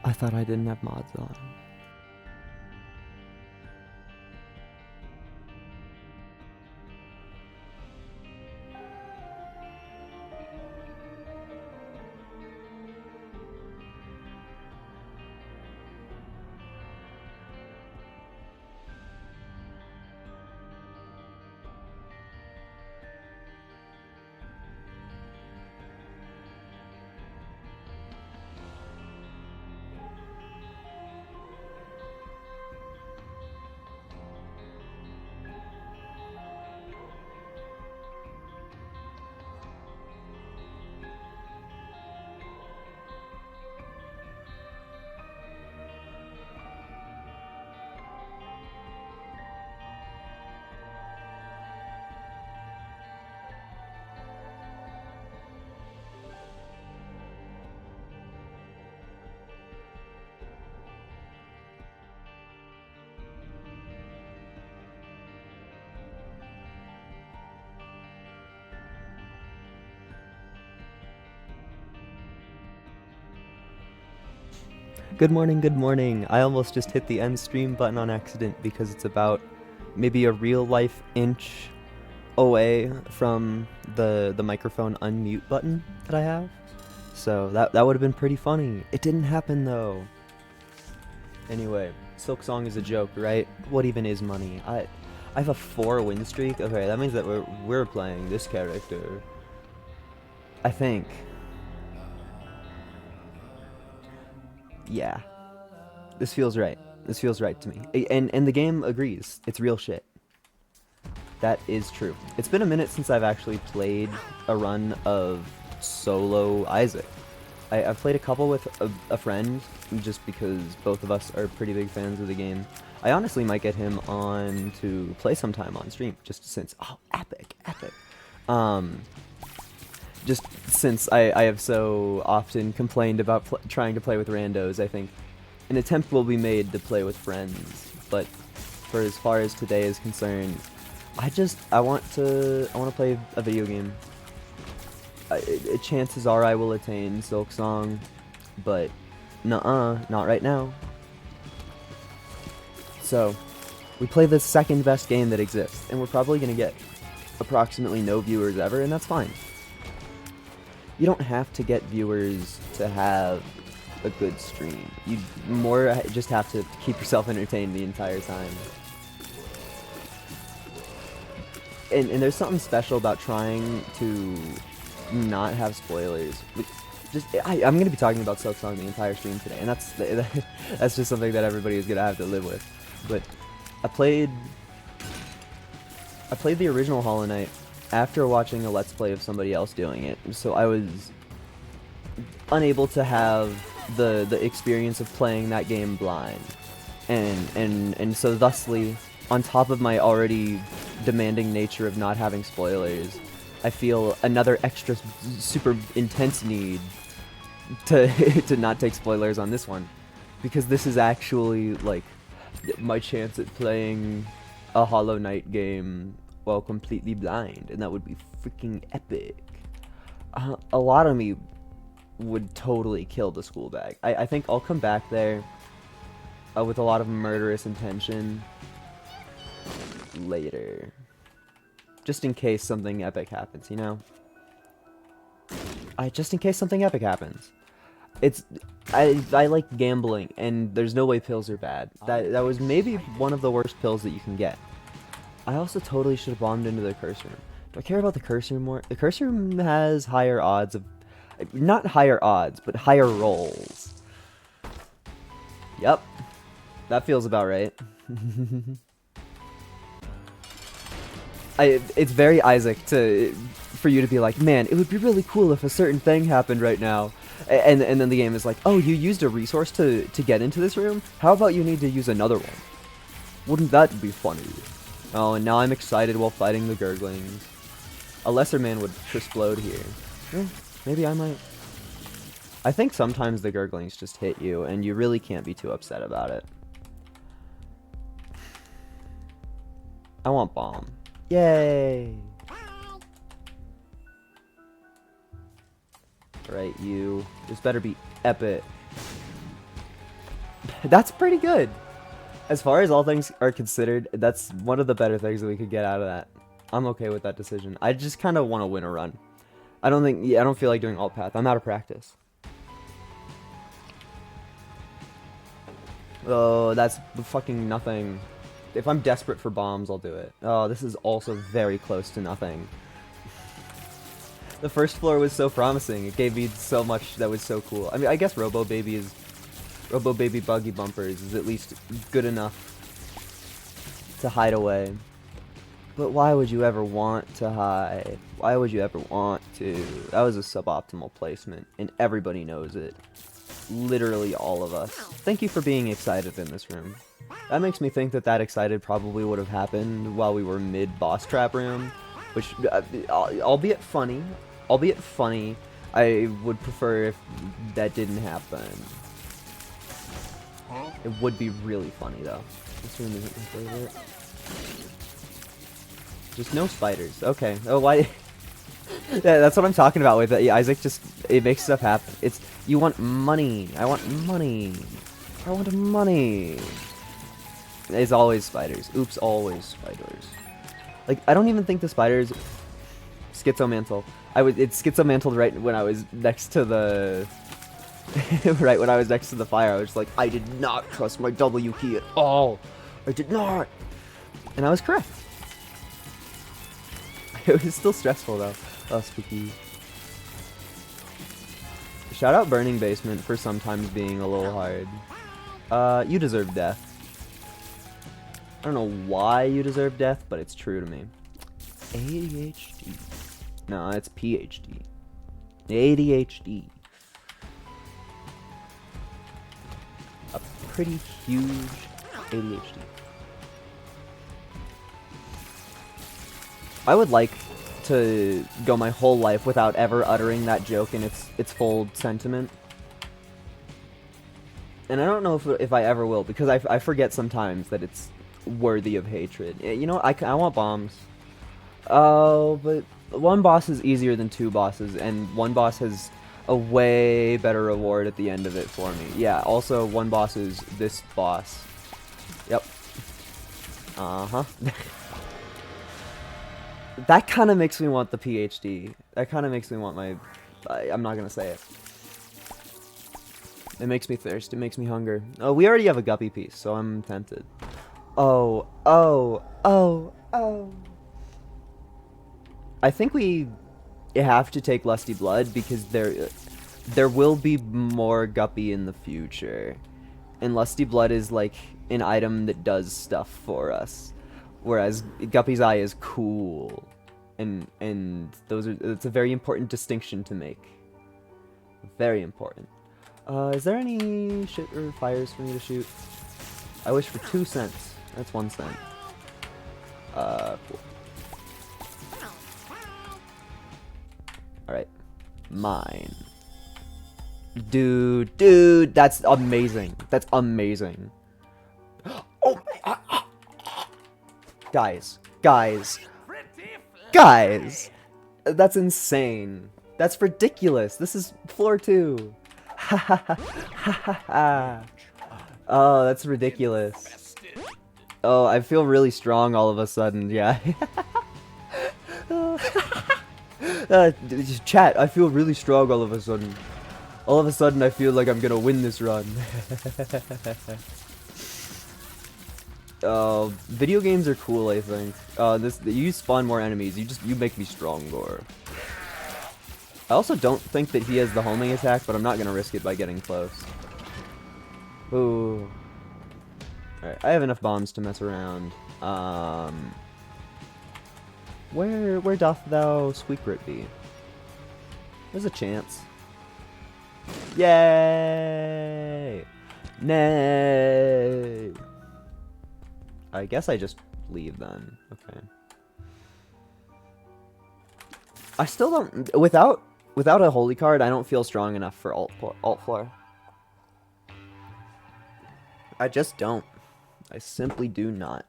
I thought I didn't have mods on. Good morning, good morning. I almost just hit the end stream button on accident because it's about maybe a real life inch away from the microphone unmute button that I have. So that would have been pretty funny. It didn't happen though. Anyway, Silksong is a joke, right? What even is money? I have a 4 win streak. Okay, that means that we're playing this character. I think. Yeah. This feels right. This feels right to me. And the game agrees. It's real shit. That is true. It's been a minute since I've actually played a run of solo Isaac. I've played a couple with a friend, just because both of us are pretty big fans of the game. I honestly might get him on to play sometime on stream, just since, oh, epic. Just since I have so often complained about trying to play with randos, I think an attempt will be made to play with friends. But for as far as today is concerned, I want to play a video game. Chances are I will attain Silksong, but nuh-uh, not right now. So, we play the second best game that exists, and we're probably going to get approximately no viewers ever, and that's fine. You don't have to get viewers to have a good stream. You just have to keep yourself entertained the entire time. And there's something special about trying to not have spoilers. I'm going to be talking about Silksong the entire stream today, and that's just something that everybody is going to have to live with. But I played the original Hollow Knight after watching a Let's Play of somebody else doing it, so I was unable to have the experience of playing that game blind, and so thusly, on top of my already demanding nature of not having spoilers, I feel another extra super intense need to to not take spoilers on this one, because this is actually like my chance at playing a Hollow Knight game while completely blind, and that would be freaking epic. A lot of me would totally kill the school bag. I think I'll come back there with a lot of murderous intention later. Just in case something epic happens, you know? Just in case something epic happens. I like gambling, and there's no way pills are bad. That was maybe one of the worst pills that you can get. I also totally should have bombed into the curse room. Do I care about the curse room more? The curse room has higher odds of... Not higher odds, but higher rolls. Yep. That feels about right. It's very Isaac for you to be like, man, it would be really cool if a certain thing happened right now. And then the game is like, oh, you used a resource to get into this room? How about you need to use another one? Wouldn't that be funny? Oh, and now I'm excited while fighting the Gurglings. A lesser man would explode here. Maybe I might. I think sometimes the Gurglings just hit you, and you really can't be too upset about it. I want bomb. Yay! Right, you. This better be epic. That's pretty good. As far as all things are considered, that's one of the better things that we could get out of that. I'm okay with that decision. I just kind of want to win a run. I don't feel like doing alt path. I'm out of practice. Oh, that's fucking nothing. If I'm desperate for bombs, I'll do it. Oh, this is also very close to nothing. The first floor was so promising. It gave me so much that was so cool. I mean, I guess Robo Baby Buggy Bumpers is at least good enough to hide away. But why would you ever want to hide? Why would you ever want to? That was a suboptimal placement, and everybody knows it. Literally all of us. Thank you for being excited in this room. That makes me think that excited probably would have happened while we were mid-boss trap room, which, albeit funny, I would prefer if that didn't happen. It would be really funny, though. This room isn't my favorite. Just no spiders. Okay. Oh, why? Yeah, that's what I'm talking about with it. Yeah, Isaac it makes stuff happen. You want money. I want money. I want money. It's always spiders. Oops, always spiders. Like, I don't even think the spiders schizomantle. It schizomantled right when I was next to the right when I was next to the fire. I was like, I did not trust my W key at all. I did not. And I was correct. It was still stressful though. Oh, spooky. Shout out Burning Basement for sometimes being a little hard. You deserve death. I don't know why you deserve death, but it's true to me. ADHD. No, it's PhD. ADHD. A pretty huge ADHD. I would like to go my whole life without ever uttering that joke in its full sentiment. And I don't know if I ever will, because I forget sometimes that it's worthy of hatred. You know, I want bombs. Oh, but one boss is easier than two bosses, and one boss has a way better reward at the end of it for me. Yeah, also one boss is this boss. Yep. Uh-huh. That kind of makes me want the PhD. That kind of makes me want my... I'm not going to say it. It makes me thirst. It makes me hunger. Oh, we already have a guppy piece, so I'm tempted. Oh. I think we have to take Lusty Blood because there will be more guppy in the future. And Lusty Blood is like an item that does stuff for us. Whereas Guppy's Eye is cool, and it's a very important distinction to make. Very important. Is there any shit or fires for me to shoot? I wish for 2 cents. That's 1 cent. Cool. All right, mine. Dude, that's amazing. That's amazing. Oh my. Guys, that's insane. That's ridiculous. This is floor 2. Oh, that's ridiculous. Oh, I feel really strong all of a sudden. Yeah. Chat, I feel really strong all of a sudden. All of a sudden, I feel like I'm gonna win this run. Video games are cool, I think. You spawn more enemies. You make me stronger. I also don't think that he has the homing attack, but I'm not gonna risk it by getting close. Ooh. Alright, I have enough bombs to mess around. Where doth thou Squeakrit be? There's a chance. Yay! Nay! I guess I just leave then. Okay. I still don't... Without a holy card, I don't feel strong enough for alt floor. I just don't. I simply do not.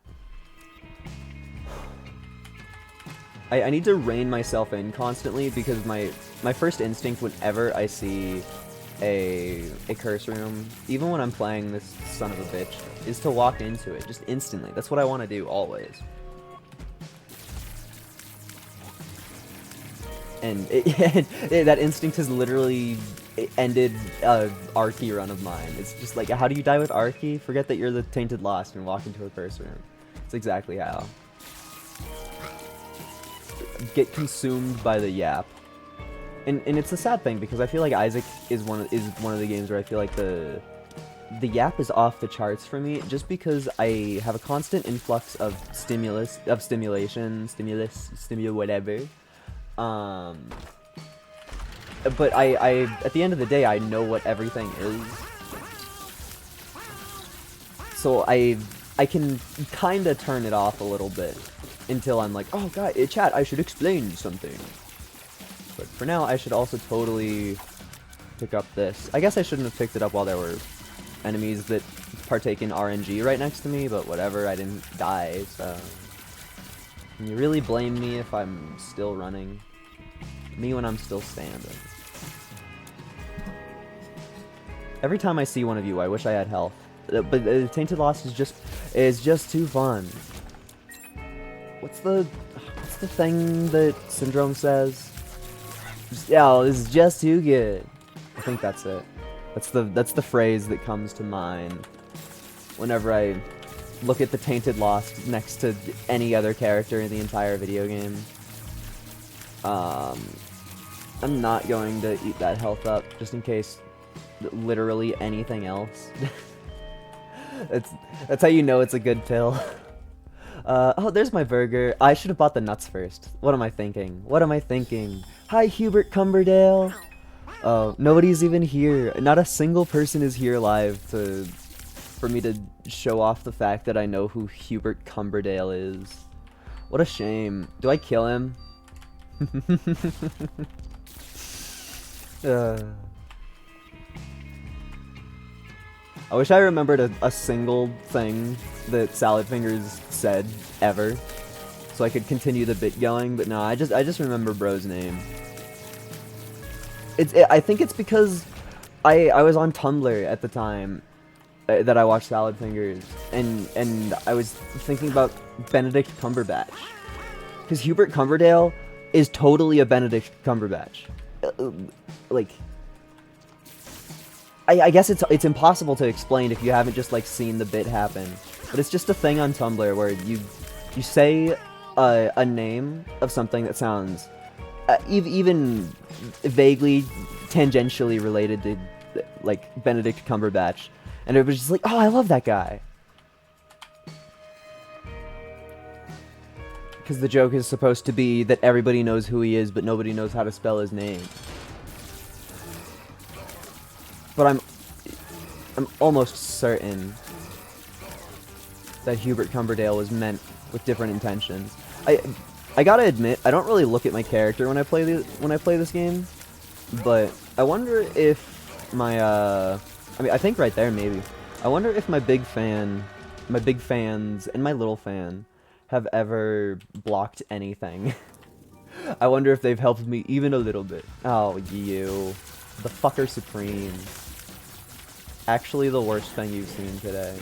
I need to rein myself in constantly because my first instinct whenever I see a curse room, even when I'm playing this son of a bitch, is to walk into it just instantly. That's what I want to do always. And that instinct has literally ended a Arky run of mine. It's just like, how do you die with Arky? Forget that you're the Tainted Lost and walk into a curse room. It's exactly how. Get consumed by the yap. And it's a sad thing because I feel like Isaac is one of the games where I feel like the yap is off the charts for me, just because I have a constant influx of stimulus, whatever. But I at the end of the day, I know what everything is, so I can kind of turn it off a little bit until I'm like, oh god, chat, I should explain something. But for now, I should also totally pick up this. I guess I shouldn't have picked it up while there were enemies that partake in RNG right next to me, but whatever, I didn't die, so... Can you really blame me if I'm still running? Me when I'm still standing. Every time I see one of you, I wish I had health. But Tainted Lost is just too fun. What's the thing that Syndrome says? Yeah, this is just too good. I think that's it. That's the phrase that comes to mind whenever I look at the Tainted Lost next to any other character in the entire video game. I'm not going to eat that health up just in case literally anything else. That's how you know it's a good pill. Oh, there's my burger. I should have bought the nuts first. What am I thinking? What am I thinking? Hi, Hubert Cumberdale. Oh, nobody's even here. Not a single person is here live for me to show off the fact that I know who Hubert Cumberdale is. What a shame. Do I kill him? I wish I remembered a single thing that Salad Fingers said ever, so I could continue the bit going. But no, I just remember bro's name. I think it's because I was on Tumblr at the time that I watched Salad Fingers, and I was thinking about Benedict Cumberbatch, because Hubert Cumberdale is totally a Benedict Cumberbatch. Like, I guess it's impossible to explain if you haven't just like seen the bit happen, but it's just a thing on Tumblr where you say a name of something that sounds even vaguely tangentially related to like Benedict Cumberbatch, and it was just like, oh, I love that guy. Because the joke is supposed to be that everybody knows who he is, but nobody knows how to spell his name. But I'm almost certain that Hubert Cumberdale was meant with different intentions. I gotta admit, I don't really look at my character when I play this game, but I wonder if my I mean, I think right there maybe. I wonder if my big fans and my little fan have ever blocked anything. I wonder if they've helped me even a little bit. Oh, you, the fucker supreme. Actually, the worst thing you've seen today.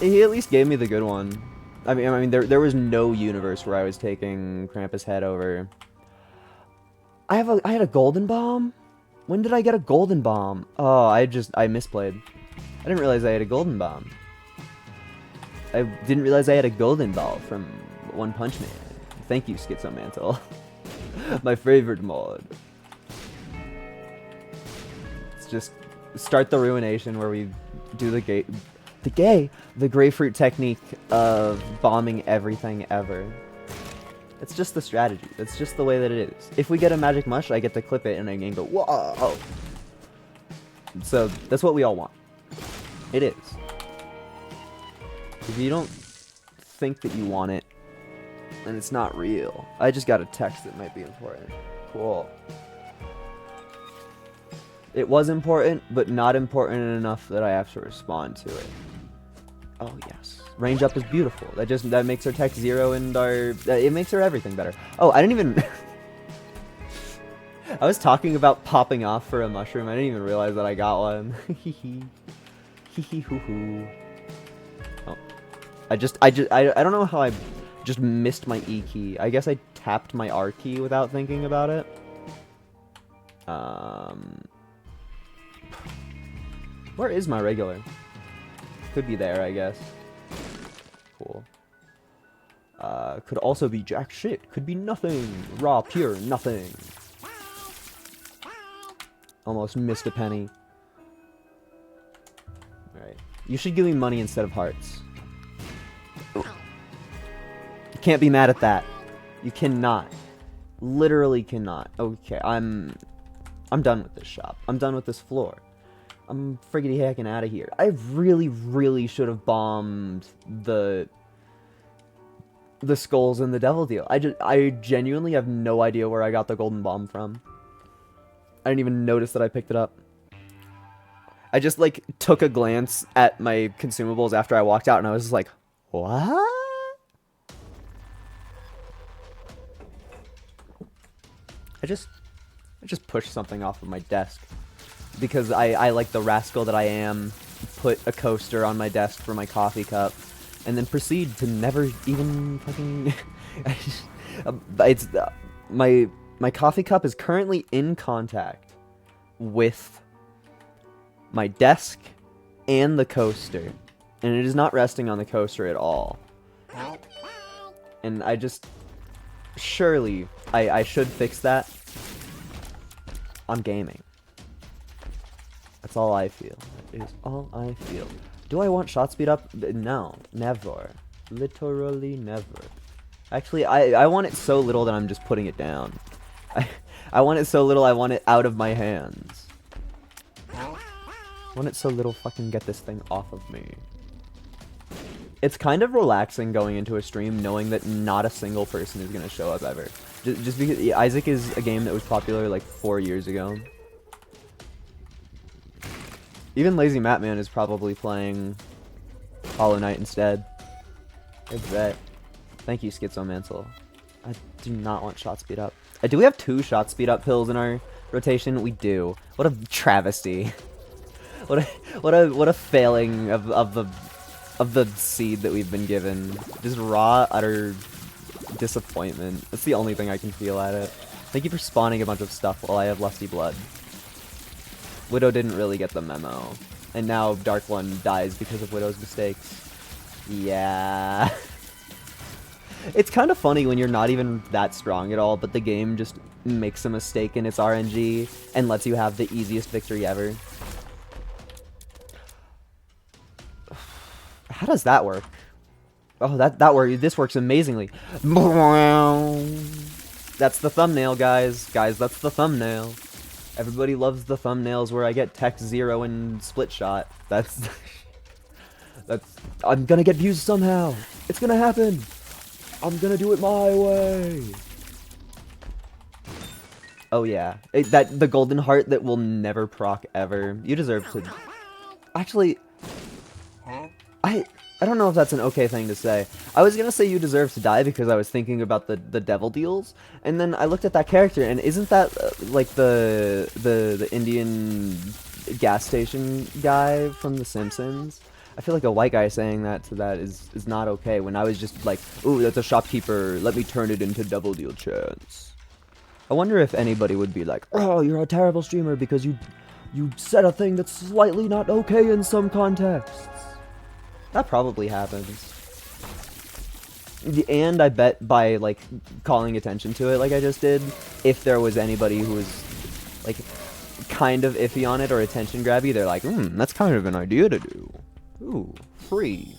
He at least gave me the good one. I mean, there was no universe where I was taking Krampus' head over. I had a golden bomb? When did I get a golden bomb? Oh, I misplayed. I didn't realize I had a golden bomb. I didn't realize I had a golden ball from One Punch Man. Thank you, Schizomantle. My favorite mod. Let's just start the ruination where we do the grapefruit technique of bombing everything ever. It's just the strategy. That's just the way that it is. If we get a magic mush, I get to clip it and I can go, whoa! So, that's what we all want. It is. If you don't think that you want it, then it's not real. I just got a text that might be important. Cool. It was important, but not important enough that I have to respond to it. Oh yes, range up is beautiful. That makes our tech 0 and it makes our everything better. Oh, I didn't even I was talking about popping off for a mushroom. I didn't even realize that I got one. Hee hee. Hee hee hoo hoo. Oh. I don't know how I just missed my E key. I guess I tapped my R key without thinking about it. Where is my regular? Could be there, I guess. Cool. Could also be jack shit. Could be nothing. Raw, pure, nothing. Almost missed a penny. Alright. You should give me money instead of hearts. Ooh. You can't be mad at that. You cannot. Literally cannot. Okay, I'm done with this shop. I'm done with this floor. I'm friggity hacking out of here. I really, really should have bombed the skulls in the devil deal. I genuinely have no idea where I got the golden bomb from. I didn't even notice that I picked it up. I just, like, took a glance at my consumables after I walked out, and I was just like, what? I just pushed something off of my desk. Because I like the rascal that I am, put a coaster on my desk for my coffee cup, and then proceed to never even fucking... My coffee cup is currently in contact with my desk and the coaster, and it is not resting on the coaster at all. And I just... Surely, I should fix that on gaming. That's all I feel. That is all I feel. Do I want shot speed up? No. Never. Literally never. Actually, I want it so little that I'm just putting it down. I want it so little I want it out of my hands. I want it so little fucking get this thing off of me. It's kind of relaxing going into a stream knowing that not a single person is going to show up ever. Just because Isaac is a game that was popular like 4 years ago. Even Lazy Matman is probably playing Hollow Knight instead. I bet. Thank you, Schizomantle. I do not want shot speed up. Do we have 2 shot speed up pills in our rotation? We do. What a travesty. What a failing of the seed that we've been given. Just raw, utter disappointment. That's the only thing I can feel at it. Thank you for spawning a bunch of stuff while I have Lusty Blood. Widow didn't really get the memo. And now Dark One dies because of Widow's mistakes. Yeah. It's kind of funny when you're not even that strong at all, but the game just makes a mistake in its RNG and lets you have the easiest victory ever. How does that work? Oh, this works amazingly. That's the thumbnail, guys. Guys, that's the thumbnail. Everybody loves the thumbnails where I get Tech 0 and Split Shot. That's... I'm gonna get views somehow. It's gonna happen. I'm gonna do it my way. Oh yeah. The golden heart that will never proc ever. You deserve to... Actually... I don't know if that's an okay thing to say. I was gonna say you deserve to die because I was thinking about the devil deals, and then I looked at that character, and isn't that like the Indian gas station guy from The Simpsons? I feel like a white guy saying that to that is not okay, when I was just like, ooh, that's a shopkeeper, let me turn it into double deal chance. I wonder if anybody would be like, oh, you're a terrible streamer because you said a thing that's slightly not okay in some contexts. That probably happens. And I bet by, like, calling attention to it like I just did, if there was anybody who was, like, kind of iffy on it or attention grabby, they're like, that's kind of an idea to do. Ooh, free.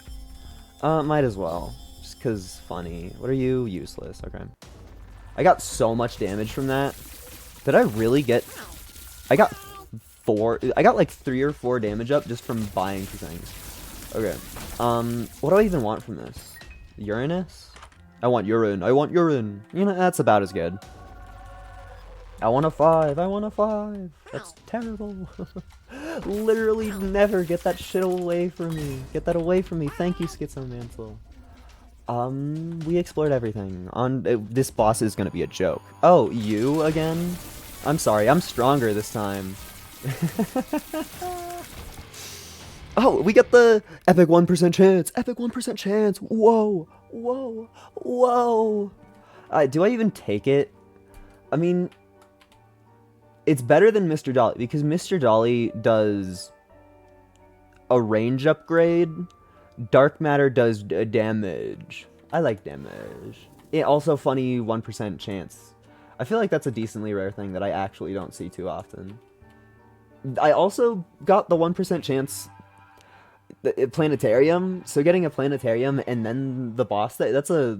Might as well. Just 'cause funny. What are you? Useless. Okay. I got so much damage from that. Did I really get... I got like 3 or 4 damage up just from buying 2 things. Okay. What do I even want from this? Uranus? I want urine. I want urine. You know, that's about as good. I want a 5. I want a 5. That's terrible. Literally never get that shit away from me. Get that away from me. Thank you, Schizomantle. We explored everything. This boss is gonna be a joke. Oh, you again? I'm sorry, I'm stronger this time. Oh, we get the epic 1% chance! Epic 1% chance! Whoa! Whoa! Whoa! Do I even take it? I mean, it's better than Mr. Dolly, because Mr. Dolly does a range upgrade. Dark Matter does damage. I like damage. It also funny 1% chance. I feel like that's a decently rare thing that I actually don't see too often. I also got the 1% chance planetarium, so getting a planetarium and then the boss, that's a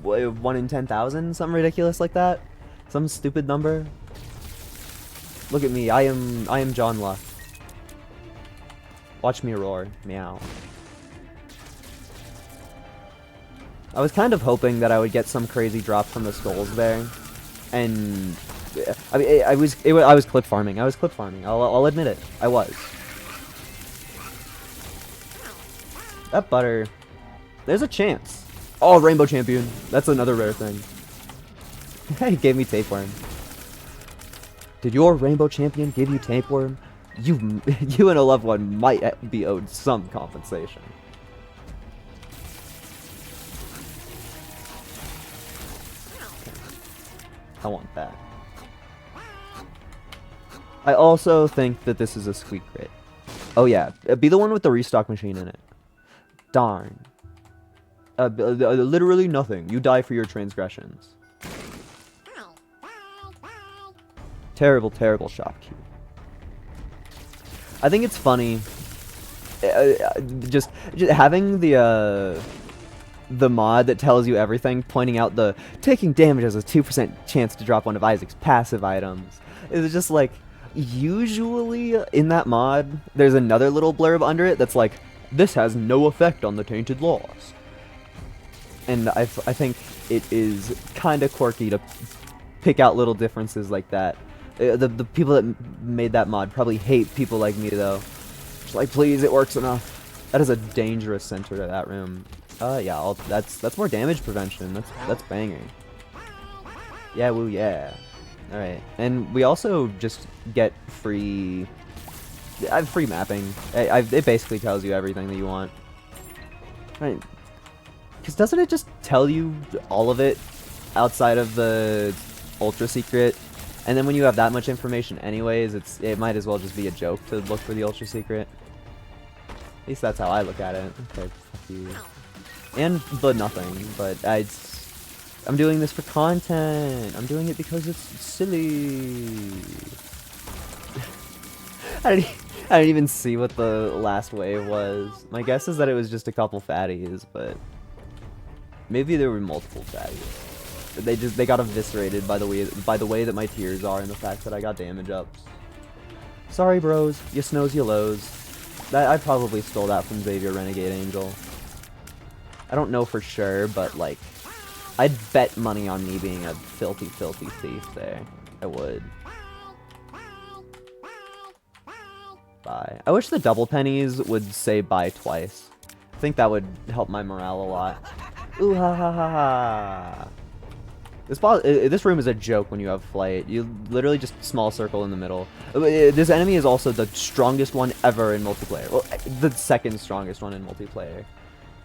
1 in 10,000, something ridiculous like that. Some stupid number. Look at me, I am John Luck. Watch me roar. Meow. I was kind of hoping that I would get some crazy drop from the skulls there, and I mean, I was clip farming. I'll admit it. I was. That butter. There's a chance. Oh, Rainbow Champion. That's another rare thing. He gave me Tapeworm. Did your Rainbow Champion give you Tapeworm? You and a loved one might be owed some compensation. I want that. I also think that this is a squeak crit. Oh yeah, be the one with the restock machine in it. Darn. Literally nothing. You die for your transgressions. Terrible, terrible shopkeep. I think it's funny. Just having the mod that tells you everything, pointing out the taking damage has a 2% chance to drop one of Isaac's passive items. It's just like, usually in that mod, there's another little blurb under it that's like, this has no effect on the Tainted Lost. And I think it is kind of quirky to pick out little differences like that. The people that made that mod probably hate people like me, though. Just like, please, it works enough. That is a dangerous center to that room. Yeah, that's more damage prevention. That's banging. Yeah, woo, yeah. All right, and we also just get free. I have free mapping. It basically tells you everything that you want. Right? Because doesn't it just tell you all of it outside of the ultra secret? And then when you have that much information anyways, it might as well just be a joke to look for the ultra secret. At least that's how I look at it. Okay, fuck you. And the nothing, but I'm doing this for content. I'm doing it because it's silly. I didn't even see what the last wave was. My guess is that it was just a couple fatties, but maybe there were multiple fatties. They got eviscerated by the way that my tiers are and the fact that I got damage ups. Sorry, bros. You snows, you lows. I probably stole that from Xavier Renegade Angel. I don't know for sure, but like, I'd bet money on me being a filthy, filthy thief there. I would. Bye. I wish the double pennies would say bye twice. I think that would help my morale a lot. Ooh ha ha ha ha. This room is a joke when you have flight. You literally just small circle in the middle. This enemy is also the strongest one ever in multiplayer. Well, the second strongest one in multiplayer.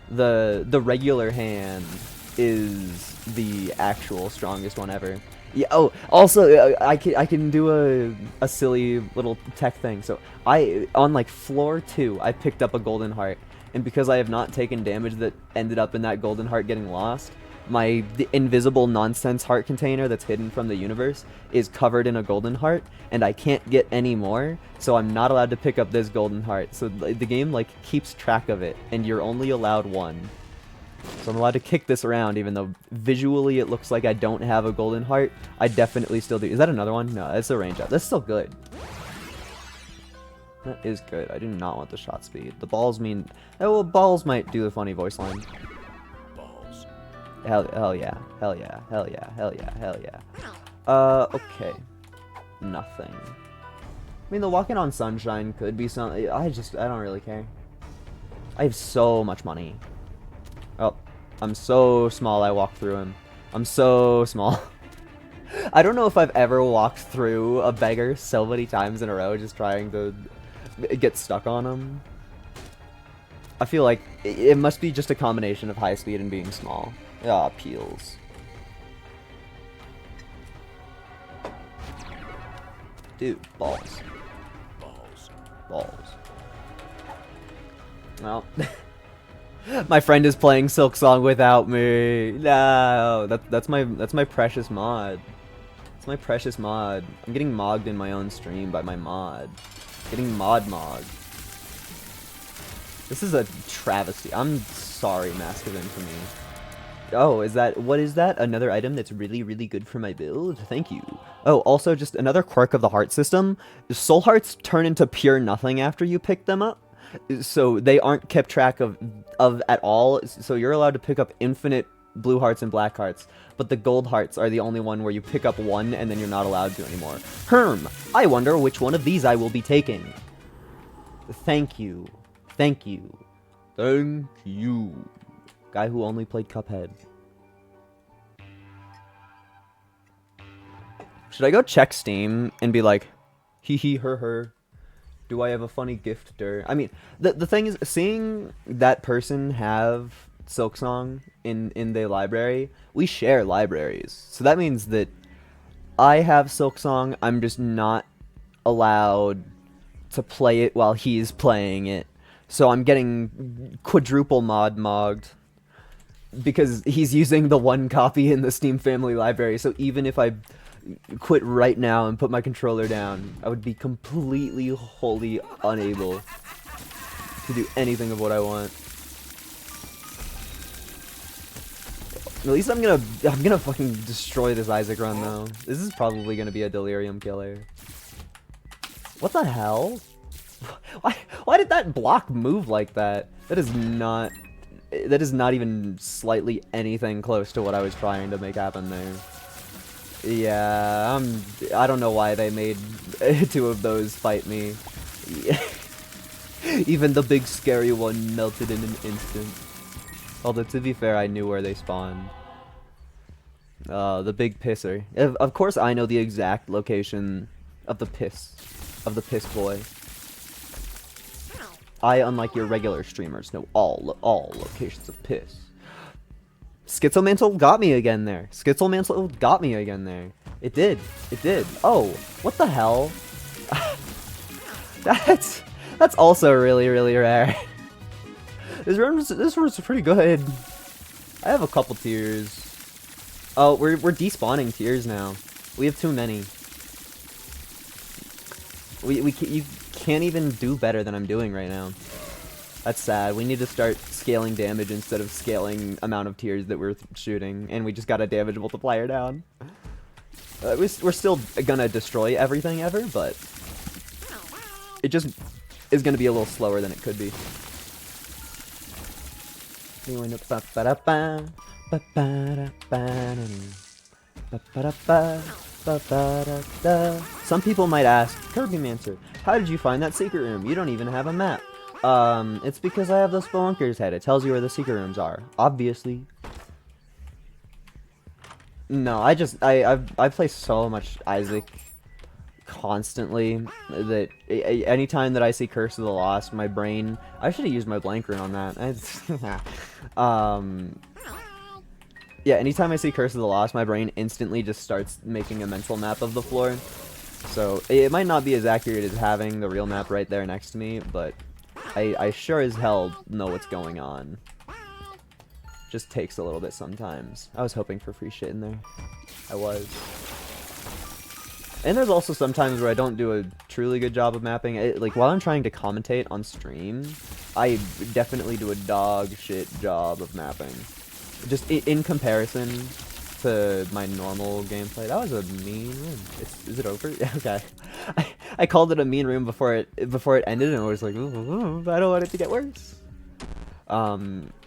The regular hand is the actual strongest one ever. Yeah. Oh, also I can do a silly little tech thing. So on like floor 2, I picked up a golden heart, and because I have not taken damage that ended up in that golden heart getting lost, the invisible nonsense heart container that's hidden from the universe is covered in a golden heart, and I can't get any more, so I'm not allowed to pick up this golden heart. So the game like keeps track of it, and you're only allowed one. So I'm allowed to kick this around, even though visually it looks like I don't have a golden heart. I definitely still do. Is that another one? No, it's a range up. That's still good. That is good. I do not want the shot speed. The balls mean... Oh, well, balls might do the funny voice line. Hell yeah, hell yeah, hell yeah, hell yeah, hell yeah. Okay. Nothing. I mean, the Walking on Sunshine could be something. I don't really care. I have so much money. Oh, I'm so small I walk through him. I'm so small. I don't know if I've ever walked through a beggar so many times in a row just trying to get stuck on him. I feel like it must be just a combination of high speed and being small. Ah, peels. Dude, balls. Balls. Well, my friend is playing Silksong without me. No, that's my precious mod. It's my precious mod. I'm getting mogged in my own stream by my mod. Getting mogged. This is a travesty. I'm sorry, Mask of Infamy. Oh, what is that? Another item that's really, really good for my build? Thank you. Oh, also just another quirk of the heart system. Soul hearts turn into pure nothing after you pick them up. So they aren't kept track of at all. So you're allowed to pick up infinite blue hearts and black hearts. But the gold hearts are the only one where you pick up one and then you're not allowed to anymore. I wonder which one of these I will be taking. Thank you. Thank you. Thank you. Guy who only played Cuphead. Should I go check Steam and be like, hee hee her? Do I have a funny gifter? I mean, the thing is, seeing that person have Silksong in their library, we share libraries. So that means that I have Silksong, I'm just not allowed to play it while he's playing it. So I'm getting quadruple mogged. Because he's using the one copy in the Steam family library, so even if I quit right now and put my controller down, I would be completely, wholly unable to do anything of what I want. At least I'm gonna fucking destroy this Isaac run though. This is probably gonna be a delirium killer. What the hell? Why did that block move like that? That is not even slightly anything close to what I was trying to make happen there. Yeah, I don't know why they made two of those fight me. Even the big scary one melted in an instant. Although to be fair, I knew where they spawned. The big pisser. Of course I know the exact location of the piss boy. I, unlike your regular streamers, know all locations of piss. Schizomantle got me again there. Schizomantle got me again there. It did. It did. Oh, what the hell? That's also really, really rare. This room's pretty good. I have a couple tiers. Oh, we're despawning tiers now. We have too many. You can't even do better than I'm doing right now. That's sad. We need to start scaling damage instead of scaling amount of tiers that we're shooting, and we just got a damage multiplier down. We're still gonna destroy everything ever, but it just is gonna be a little slower than it could be. Some people might ask, Kirby Mancer, how did you find that secret room? You don't even have a map. It's because I have the Spelunker's head. It tells you where the secret rooms are. Obviously. No, I play so much Isaac constantly that anytime that I see Curse of the Lost, my brain... I should have used my blank rune on that. Yeah, anytime I see Curse of the Lost, my brain instantly just starts making a mental map of the floor. So, it might not be as accurate as having the real map right there next to me, but I sure as hell know what's going on. Just takes a little bit sometimes. I was hoping for free shit in there. I was. And there's also sometimes where I don't do a truly good job of mapping. Like, while I'm trying to commentate on stream, I definitely do a dog shit job of mapping. Just in comparison to my normal gameplay. That was a mean room. Is it over? Okay. I called it a mean room before it ended, and I was like, ooh, I don't want it to get worse.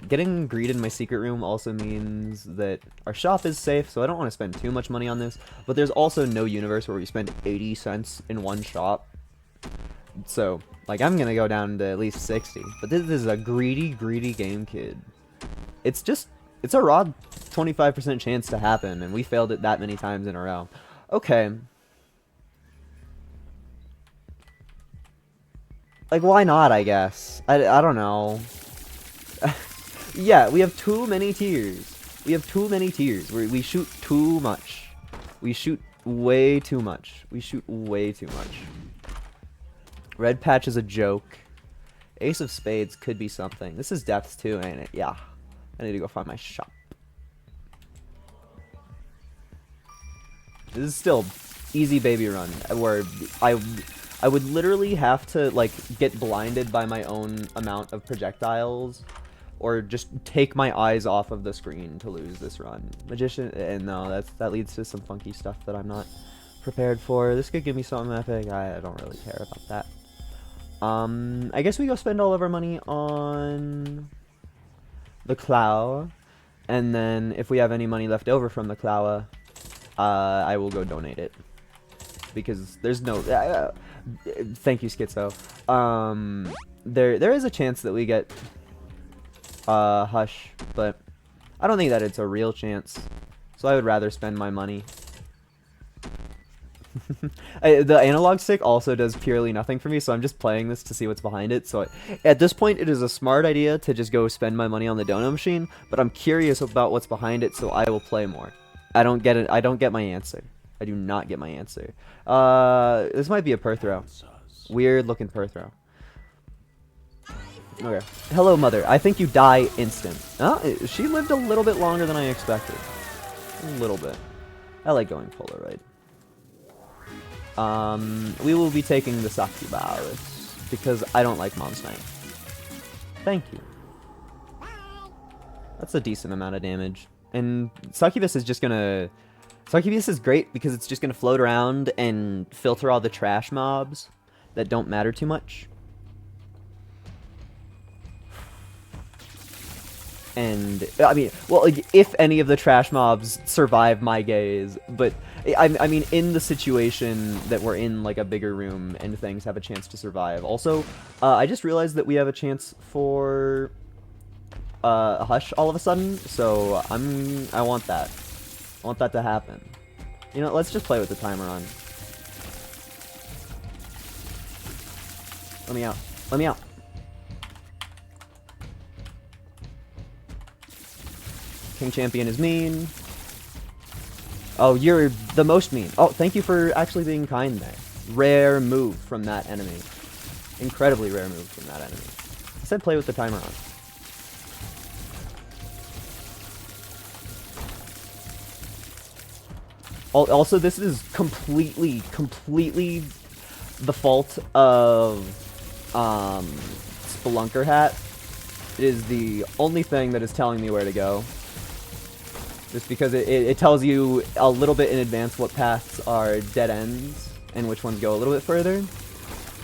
Getting greed in my secret room also means that our shop is safe, so I don't want to spend too much money on this, but there's also no universe where we spend 80 cents in one shop. So, like, I'm gonna go down to at least 60, but this is a greedy game, kid. It's a raw 25% chance to happen, and we failed it that many times in a row. Okay. Like, why not, I guess? I don't know. Yeah, we have too many tiers. We have too many tiers. We shoot too much. We shoot way too much. We shoot way too much. Red patch is a joke. Ace of spades could be something. This is depth too, ain't it? Yeah. I need to go find my shop. This is still easy baby run, where I would literally have to like get blinded by my own amount of projectiles, or just take my eyes off of the screen to lose this run. Magician, and no, that leads to some funky stuff that I'm not prepared for. This could give me something epic. I don't really care about that. I guess we go spend all of our money on the Clow, and then if we have any money left over from the Clow, I will go donate it, because there's no thank you, Schizo. There is a chance that we get Hush, but I don't think that it's a real chance, so I would rather spend my money. The analog stick also does purely nothing for me, so I'm just playing this to see what's behind it. So at this point, it is a smart idea to just go spend my money on the dono machine, but I'm curious about what's behind it, so I will play more. I don't get it. I don't get my answer. I do not get my answer. This might be a per throw. Weird looking per throw. Okay. Hello, mother. I think you die instant. She lived a little bit longer than I expected. A little bit. I like going Polaroid. We will be taking the Succubus, because I don't like Mom's Night. Thank you. That's a decent amount of damage. And Succubus is just gonna... Succubus is great because it's just gonna float around and filter all the trash mobs that don't matter too much. And, I mean, well, if any of the trash mobs survive my gaze, but, I mean, in the situation that we're in, like, a bigger room and things have a chance to survive. Also, I just realized that we have a chance for a Hush all of a sudden, so I want that. I want that to happen. You know, let's just play with the timer on. Let me out. Let me out. King Champion is mean. Oh, you're the most mean. Oh, thank you for actually being kind there. Rare move from that enemy. Incredibly rare move from that enemy. I said play with the timer on. Also, this is completely the fault of Spelunker Hat. It is the only thing that is telling me where to go. Just because it tells you a little bit in advance what paths are dead ends and which ones go a little bit further.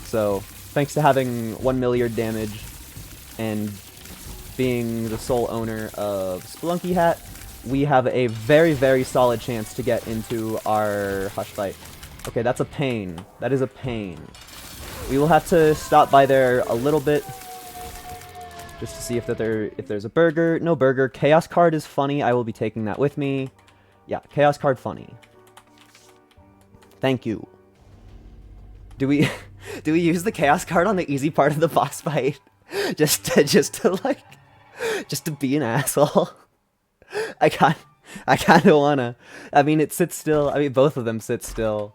So, thanks to having 1 milliard damage and being the sole owner of Spelunky Hat, we have a very, very solid chance to get into our Hush fight. Okay, that's a pain. That is a pain. We will have to stop by there a little bit, just to see if there's a burger. No burger. Chaos card is funny. I will be taking that with me. Yeah, Chaos card funny. Thank you. Do we use the Chaos card on the easy part of the boss fight? just to be an asshole? I kind of wanna. I mean, it sits still. I mean, both of them sit still.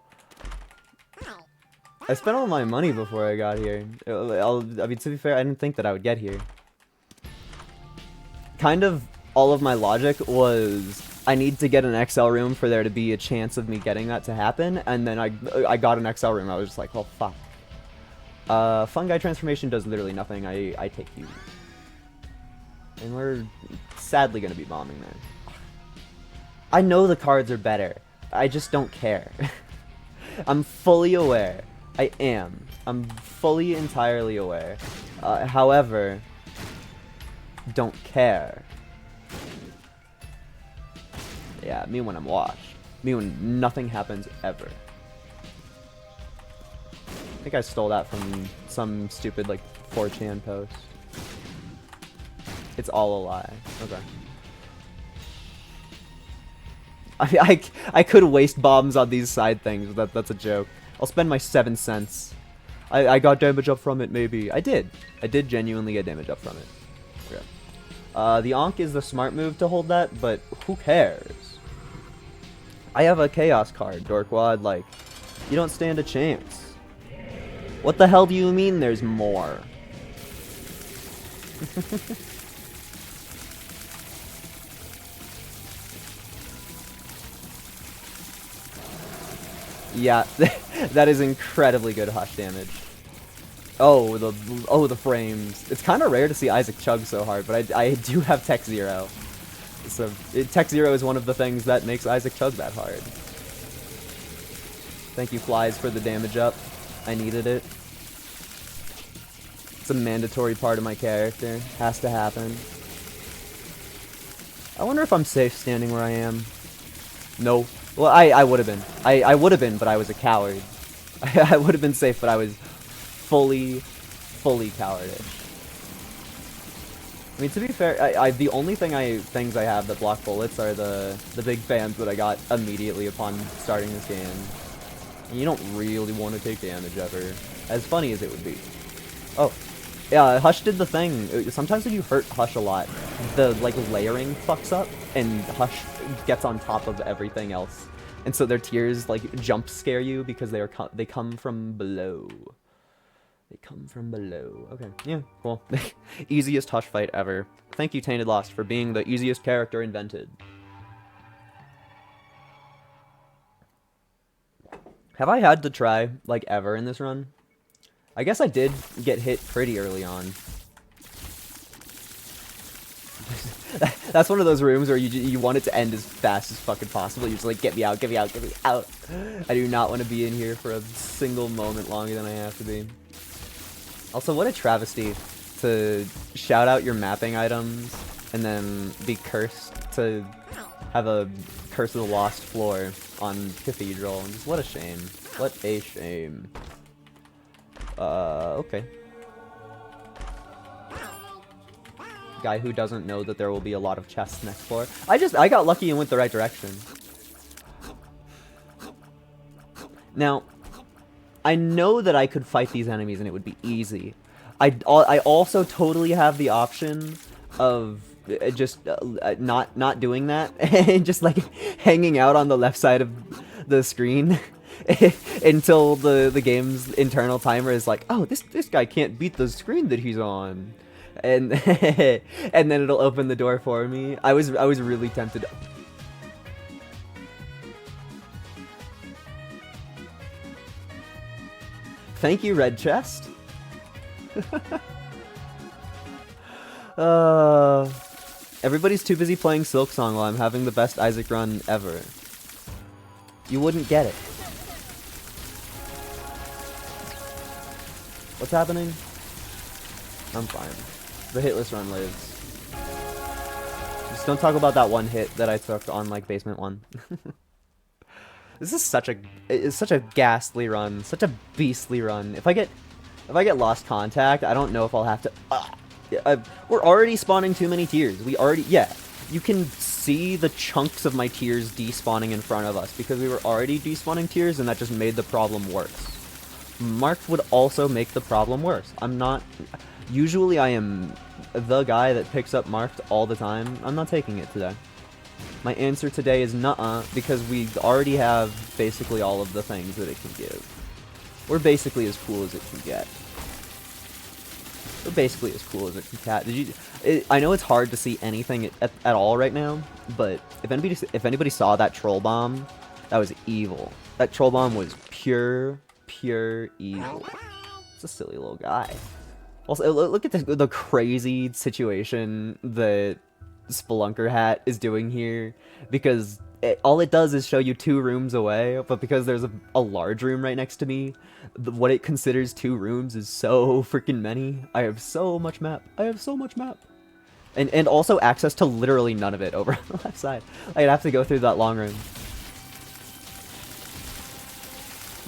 I spent all my money before I got here. I mean, to be fair, I didn't think that I would get here. Kind of all of my logic was I need to get an XL room for there to be a chance of me getting that to happen, and then I got an XL room. I was just like, well, fuck. Fungi transformation does literally nothing. I take you. And we're sadly going to be bombing there. I know the cards are better. I just don't care. I'm fully aware. I am. I'm fully entirely aware. However, don't care. Yeah, me when I'm washed. Me when nothing happens ever. I think I stole that from some stupid, like, 4chan post. It's all a lie. Okay. I could waste bombs on these side things, but that's a joke. I'll spend my 7 cents. I got damage up from it, maybe. I did. I did genuinely get damage up from it. Okay. The Ankh is the smart move to hold that, but who cares? I have a Chaos card, Dorkwad. Like, you don't stand a chance. What the hell do you mean there's more? Yeah, that is incredibly good hush damage. Oh, the frames. It's kind of rare to see Isaac chug so hard, but I do have Tech Zero. So Tech Zero is one of the things that makes Isaac chug that hard. Thank you, Flies, for the damage up. I needed it. It's a mandatory part of my character. Has to happen. I wonder if I'm safe standing where I am. No. Well, I would have been. I would have been, but I was a coward. I would have been safe, but I was fully cowardish. I mean, to be fair, the only things I have that block bullets are the big fans that I got immediately upon starting this game. And you don't really want to take damage ever, as funny as it would be. Oh, yeah, Hush did the thing. Sometimes when you hurt Hush a lot, the like layering fucks up, and Hush gets on top of everything else, and so their tears like jump scare you because they come from below. They come from below. Okay, yeah, cool. Easiest Hush fight ever. Thank you, Tainted Lost, for being the easiest character invented. Have I had to try, like, ever in this run? I guess I did get hit pretty early on. That's one of those rooms where you want it to end as fast as fucking possible. You're just like, get me out, get me out, get me out. I do not want to be in here for a single moment longer than I have to be. Also, what a travesty to shout out your mapping items and then be cursed to have a Curse of the Lost floor on Cathedral. Just what a shame. What a shame. Okay. Guy who doesn't know that there will be a lot of chests next floor. I got lucky and went the right direction. Now, I know that I could fight these enemies and it would be easy. I also totally have the option of just not doing that and just like hanging out on the left side of the screen until the game's internal timer is like, oh, this guy can't beat the screen that he's on, and and then it'll open the door for me. I was really tempted. Thank you, Red Chest. Everybody's too busy playing Silksong while I'm having the best Isaac run ever. You wouldn't get it. What's happening? I'm fine. The hitless run lives. Just don't talk about that one hit that I took on like Basement 1. This is such a ghastly run, such a beastly run. If I get lost contact, I don't know if I'll have to. We're already spawning too many tears. You can see the chunks of my tears despawning in front of us because we were already despawning tears, and that just made the problem worse. Marked would also make the problem worse. Usually I am the guy that picks up Marked all the time. I'm not taking it today. My answer today is nuh-uh, because we already have basically all of the things that it can give. We're basically as cool as it can get. We're basically as cool as it can get. I know it's hard to see anything at all right now, but if anybody saw that troll bomb, that was evil. That troll bomb was pure evil. It's a silly little guy. Also, look at the crazy situation that Spelunker Hat is doing here, because all it does is show you 2 rooms away, but because there's a large room right next to me, what it considers 2 rooms is so freaking many. I have so much map. And also access to literally none of it over on the left side. I'd have to go through that long room.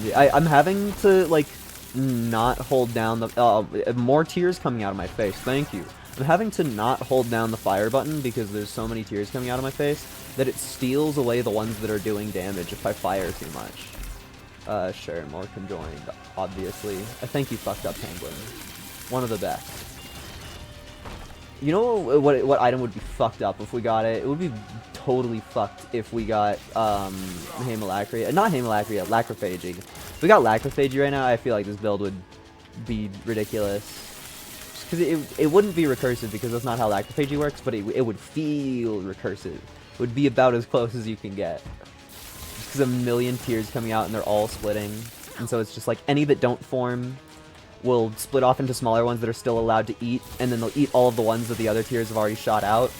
Yeah, I'm having to, like, not hold down the... more tears coming out of my face. Thank you. I'm having to not hold down the fire button because there's so many tears coming out of my face. that it steals away the ones that are doing damage if I fire too much. Sure, more conjoined, obviously. I think you fucked up, Penguin. One of the best. You know what item would be fucked up if we got it? It would be totally fucked if we got, Haemolacria. Not Haemolacria, Lacrophagy. If we got Lacrophagy right now, I feel like this build would be ridiculous. Because it wouldn't be recursive because that's not how Lacrophagy works, but it would feel recursive. It would be about as close as you can get. Just because a million tiers coming out and they're all splitting. And so it's just like any that don't form will split off into smaller ones that are still allowed to eat, and then they'll eat all of the ones that the other tiers have already shot out.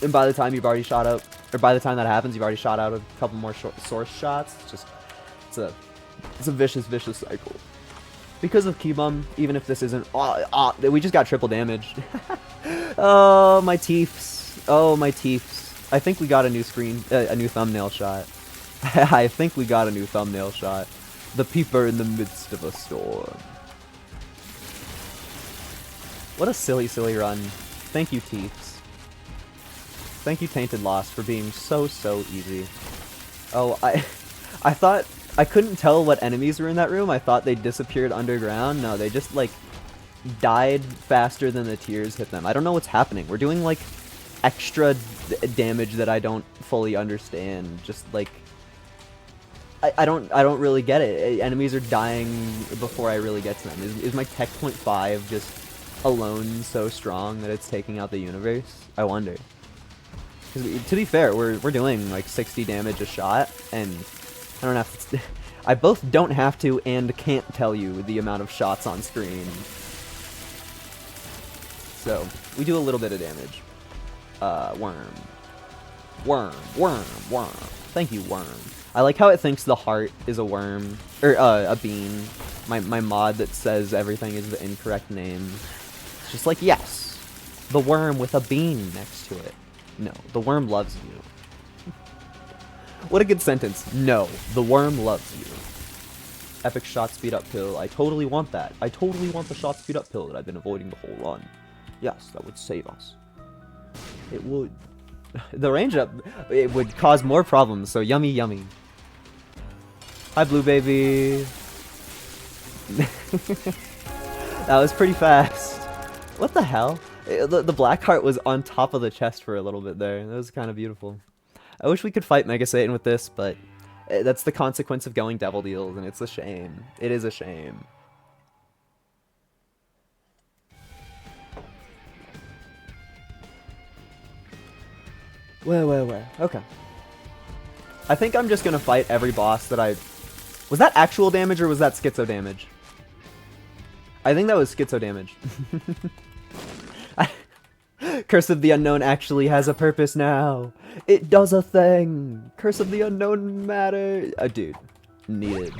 And by the time you've already shot out, or by the time that happens, you've already shot out a couple more source shots. It's just, it's a vicious, vicious cycle. Because of Keybum, even if this isn't, we just got triple damage. Oh, my teeths. Oh, my teeths. I think we got a new a new thumbnail shot. I think we got a new thumbnail shot. The peeper in the midst of a storm. What a silly, silly run. Thank you, Teeps. Thank you, Tainted Lost, for being so, so easy. Oh, I thought... I couldn't tell what enemies were in that room. I thought they disappeared underground. No, they just, like, died faster than the tears hit them. I don't know what's happening. We're doing, like, extra damage that I don't fully understand. Just, like... I don't really get it. Enemies are dying before I really get to them. Is my Tech Point 5 just alone so strong that it's taking out the universe? I wonder. Because to be fair, we're doing like 60 damage a shot, and I don't have to. I both don't have to and can't tell you the amount of shots on screen. So we do a little bit of damage. Worm. Thank you, Worm. I like how it thinks the heart is a worm or a bean. My mod that says everything is the incorrect name. It's just like, yes, the worm with a bean next to it. No, the worm loves you. What a good sentence. No, the worm loves you. Epic shot speed up pill. I totally want that. I totally want the shot speed up pill that I've been avoiding the whole run. Yes, that would save us. It would. The range up, it would cause more problems, so yummy, yummy. Hi, Blue Baby. That was pretty fast. What the hell? The black heart was on top of the chest for a little bit there. That was kind of beautiful. I wish we could fight Mega Satan with this, but that's the consequence of going Devil Deals, and it's a shame. It is a shame. Where? Okay. I think I'm just gonna fight every boss that I... Was that actual damage or was that schizo damage? I think that was schizo damage. Curse of the Unknown actually has a purpose now. It does a thing. Curse of the Unknown matter. Dude. Needed.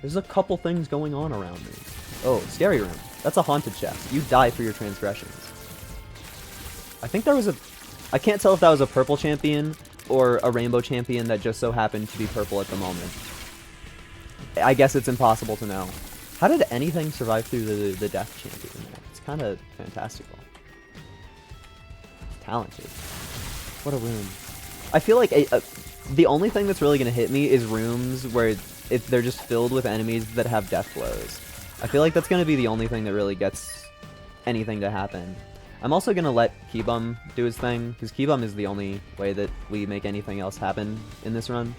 There's a couple things going on around me. Oh, scary room. That's a haunted chest. You die for your transgressions. I think there was a... I can't tell if that was a purple champion or a rainbow champion that just so happened to be purple at the moment. I guess it's impossible to know. How did anything survive through the death champion? It's kind of fantastical. Talented. What a room. I feel like the only thing that's really going to hit me is rooms where they're just filled with enemies that have death blows. I feel like that's going to be the only thing that really gets anything to happen. I'm also going to let Keybum do his thing, because Keybum is the only way that we make anything else happen in this run.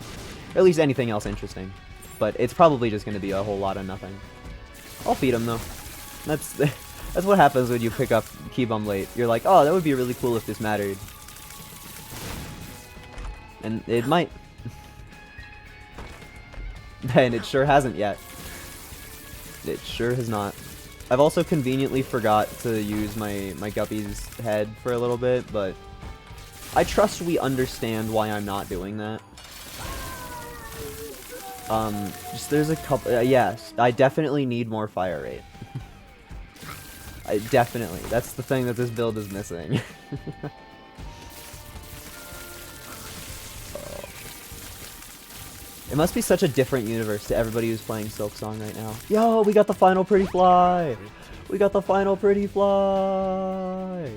Or at least anything else interesting. But it's probably just going to be a whole lot of nothing. I'll feed him, though. That's what happens when you pick up Keybum late. You're like, oh, that would be really cool if this mattered. And it might. And it sure hasn't yet. It sure has not. I've also conveniently forgot to use my Guppy's head for a little bit, but I trust we understand why I'm not doing that. Just there's a couple, yes, I definitely need more fire rate. Definitely, that's the thing that this build is missing. It must be such a different universe to everybody who's playing Silksong right now. Yo, we got the final pretty fly! We got the final pretty fly!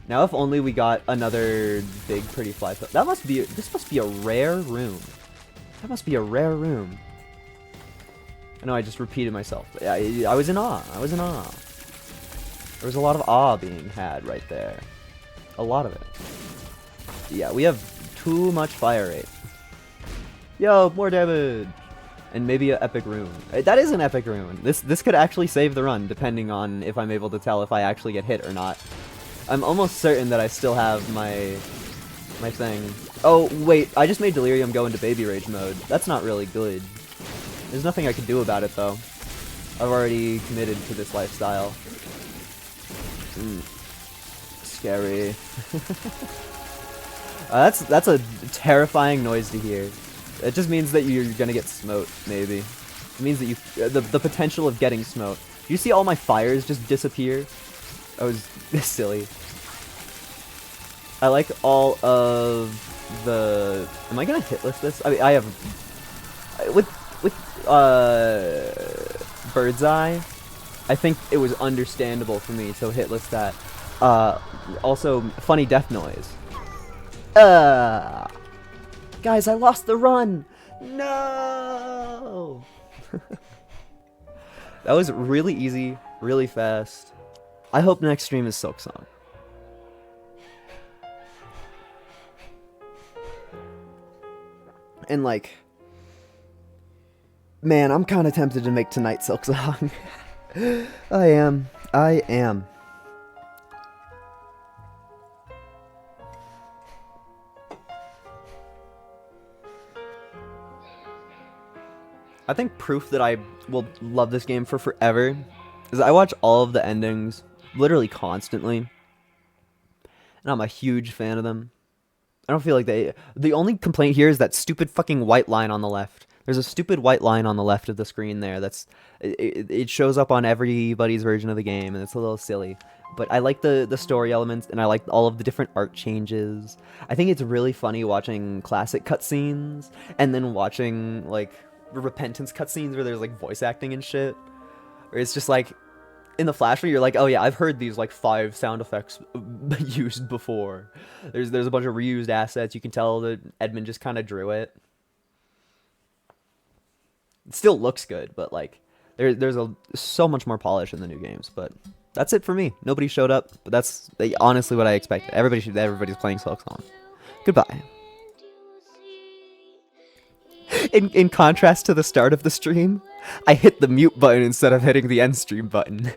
Now if only we got another big pretty fly. That must be, this must be a rare room. That must be a rare room. I know I just repeated myself. But I was in awe. I was in awe. There was a lot of awe being had right there. A lot of it. Yeah, we have too much fire rate. Yo, more damage! And maybe an epic rune. That is an epic rune. This could actually save the run, depending on if I'm able to tell if I actually get hit or not. I'm almost certain that I still have my thing. Oh, wait, I just made Delirium go into Baby Rage mode. That's not really good. There's nothing I can do about it, though. I've already committed to this lifestyle. Scary. That's a terrifying noise to hear. It just means that you're gonna get smote, maybe. It means that the potential of getting smote. You see all my fires just disappear? That was silly. I like all of the... Am I gonna hit list this? I mean, I have... With Bird's Eye, I think it was understandable for me to hit list that. Also, funny death noise. Guys, I lost the run! No! That was really easy, really fast. I hope next stream is Silksong. And like... Man, I'm kind of tempted to make tonight Silksong. I am. I am. I think proof that I will love this game for forever is I watch all of the endings literally constantly. And I'm a huge fan of them. I don't feel like the only complaint here is that stupid fucking white line on the left. There's a stupid white line on the left of the screen there. It shows up on everybody's version of the game, and it's a little silly. But I like the story elements, and I like all of the different art changes. I think it's really funny watching classic cutscenes, and then watching, like, Repentance cutscenes where there's, like, voice acting and shit. Or it's just, like, in the Flash where you're like, oh yeah, I've heard these, like, 5 sound effects used before. There's a bunch of reused assets. You can tell that Edmund just kind of drew it. It still looks good, but like there's so much more polish in the new games. But that's it for me. Nobody showed up, but that's honestly what I expected. Everybody's playing Silksong. Goodbye. In contrast to the start of the stream, I hit the mute button instead of hitting the end stream button.